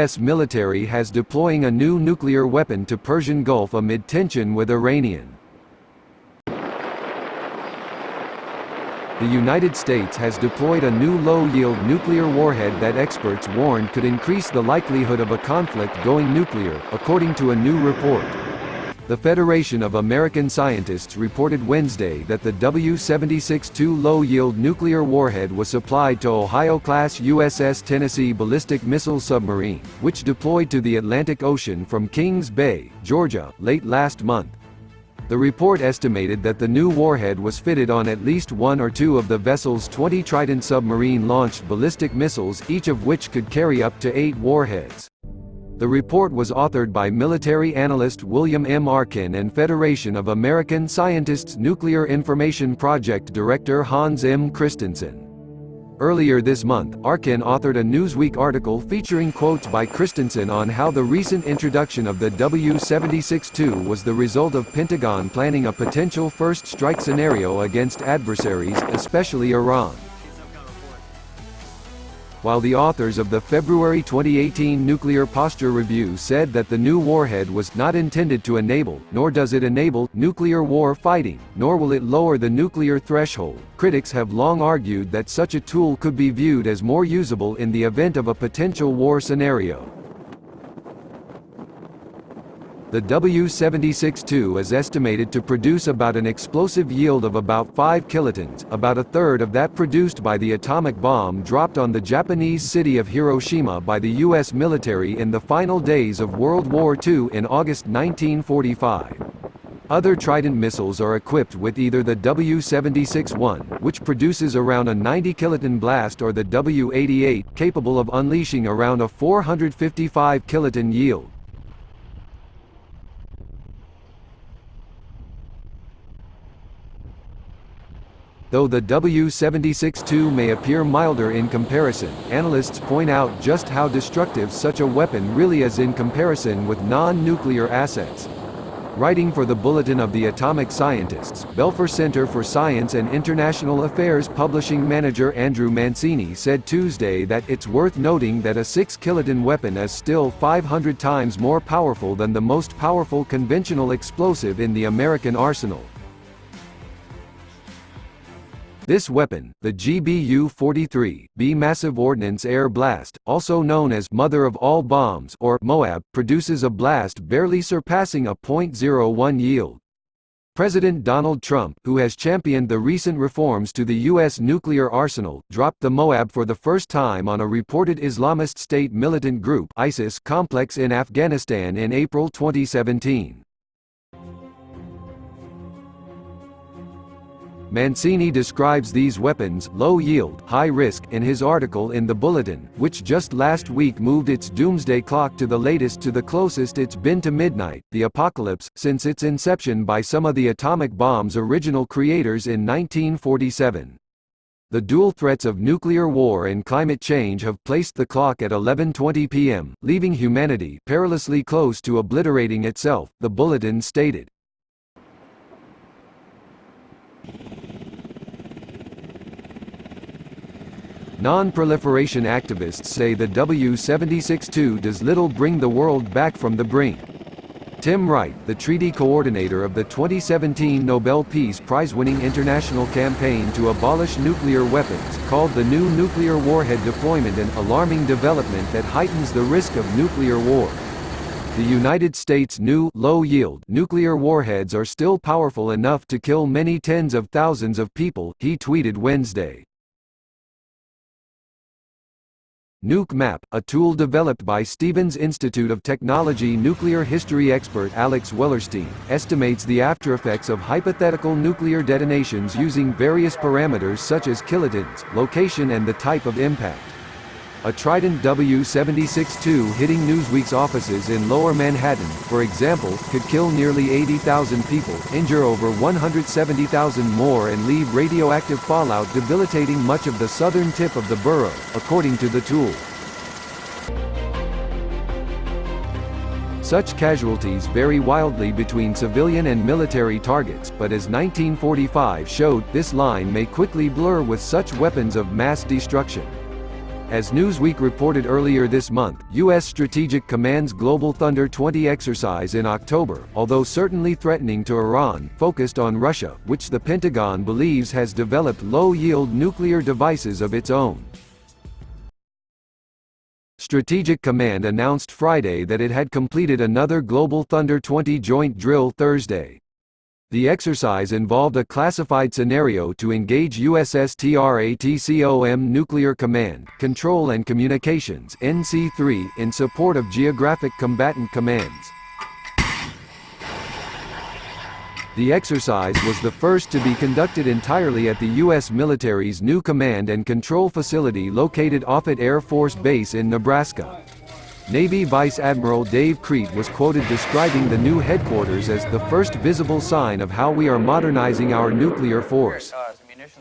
U.S. military has deploying a new nuclear weapon to Persian Gulf amid tension with Iranian. The United States has deployed a new low-yield nuclear warhead that experts warned could increase the likelihood of a conflict going nuclear, according to a new report. The Federation of American Scientists reported Wednesday that the W-76-2 low-yield nuclear warhead was supplied to Ohio-class USS Tennessee ballistic missile submarine, which deployed to the Atlantic Ocean from Kings Bay, Georgia, late last month. The report estimated that the new warhead was fitted on at least one or two of the vessel's 20 Trident submarine-launched ballistic missiles, each of which could carry up to 8 warheads. The report was authored by military analyst William M. Arkin and Federation of American Scientists Nuclear Information Project Director Hans M. Christensen. Earlier this month, Arkin authored a Newsweek article featuring quotes by Christensen on how the recent introduction of the W-76-2 was the result of Pentagon planning a potential first strike scenario against adversaries, especially Iran. While the authors of the February 2018 Nuclear Posture Review said that the new warhead was not intended to enable, nor does it enable, nuclear war fighting, nor will it lower the nuclear threshold, critics have long argued that such a tool could be viewed as more usable in the event of a potential war scenario. The W-76-2 is estimated to produce about an explosive yield of about 5 kilotons, about a third of that produced by the atomic bomb dropped on the Japanese city of Hiroshima by the U.S. military in the final days of World War II in August 1945. Other Trident missiles are equipped with either the W-76-1, which produces around a 90 kiloton blast, or the W-88, capable of unleashing around a 455 kiloton yield. Though the W-76-2 may appear milder in comparison, analysts point out just how destructive such a weapon really is in comparison with non-nuclear assets. Writing for the Bulletin of the Atomic Scientists, Belfer Center for Science and International Affairs publishing manager Andrew Mancini said Tuesday that it's worth noting that a 6-kiloton weapon is still 500 times more powerful than the most powerful conventional explosive in the American arsenal. This weapon, the GBU-43B Massive Ordnance Air Blast, also known as Mother of All Bombs or MOAB, produces a blast barely surpassing a .01 yield. President Donald Trump, who has championed the recent reforms to the U.S. nuclear arsenal, dropped the MOAB for the first time on a reported Islamist State militant group (ISIS) complex in Afghanistan in April 2017. Mancini describes these weapons, low yield, high risk, in his article in the Bulletin, which just last week moved its doomsday clock to the latest to the closest it's been to midnight, the apocalypse, since its inception by some of the atomic bomb's original creators in 1947. The dual threats of nuclear war and climate change have placed the clock at 11:20 p.m., leaving humanity perilously close to obliterating itself, the Bulletin stated. Non-proliferation activists say the W-76-2 does little bring the world back from the brink. Tim Wright, the treaty coordinator of the 2017 Nobel Peace Prize-winning international campaign to abolish nuclear weapons, called the new nuclear warhead deployment an alarming development that heightens the risk of nuclear war. The United States' new, low-yield, nuclear warheads are still powerful enough to kill many tens of thousands of people, he tweeted Wednesday. Nuke Map, a tool developed by Stevens Institute of Technology nuclear history expert Alex Wellerstein, estimates the aftereffects of hypothetical nuclear detonations using various parameters such as kilotons, location and the type of impact. A Trident W-76-2 hitting Newsweek's offices in Lower Manhattan, for example, could kill nearly 80,000 people, injure over 170,000 more and leave radioactive fallout debilitating much of the southern tip of the borough, according to the tool. Such casualties vary wildly between civilian and military targets, but as 1945 showed, this line may quickly blur with such weapons of mass destruction. As Newsweek reported earlier this month, U.S. Strategic Command's Global Thunder 20 exercise in October, although certainly threatening to Iran, focused on Russia, which the Pentagon believes has developed low-yield nuclear devices of its own. Strategic Command announced Friday that it had completed another Global Thunder 20 joint drill Thursday. The exercise involved a classified scenario to engage USS TRATCOM Nuclear Command, Control and Communications (NC3) in support of geographic combatant commands. The exercise was the first to be conducted entirely at the U.S. military's new command and control facility located Offutt Air Force Base in Nebraska. Navy Vice Admiral Dave Crete was quoted describing the new headquarters as the first visible sign of how we are modernizing our nuclear force.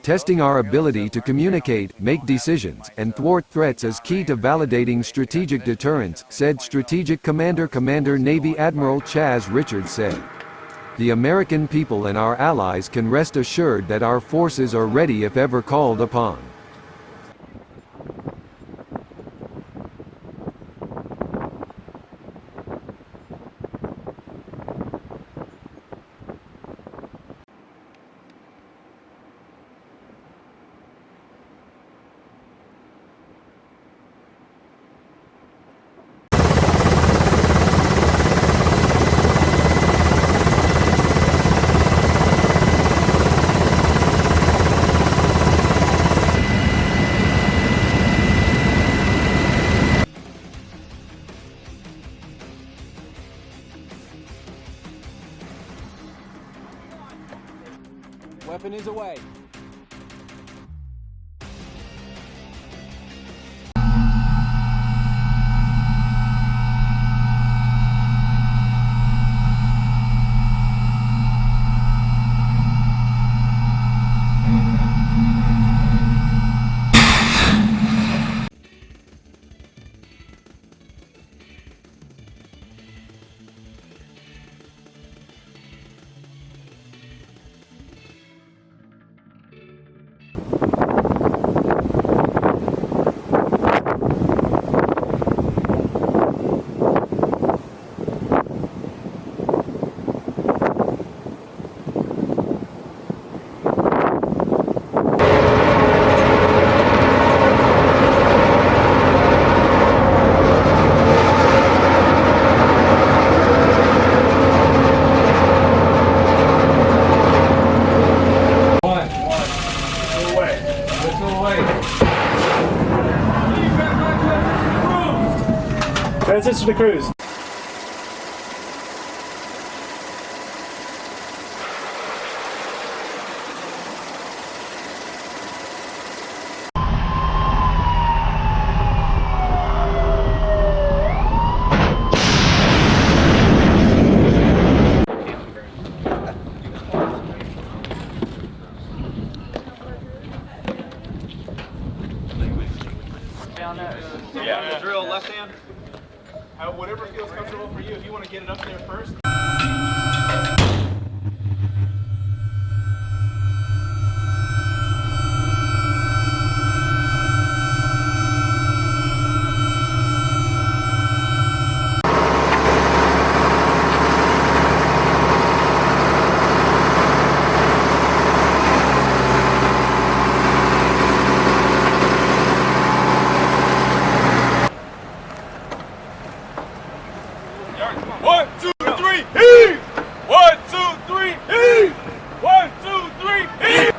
Testing our ability to communicate, make decisions, and thwart threats is key to validating strategic deterrence, said Strategic Commander Navy Admiral Chaz Richards said. The American people and our allies can rest assured that our forces are ready if ever called upon. Weapon is away. Transition to cruise. Yeah, drill left hand. Whatever feels comfortable for you. If you want to get it up there first. One, two, three, heave! 1, 2, 3, heave! 1, 2, 3, heave!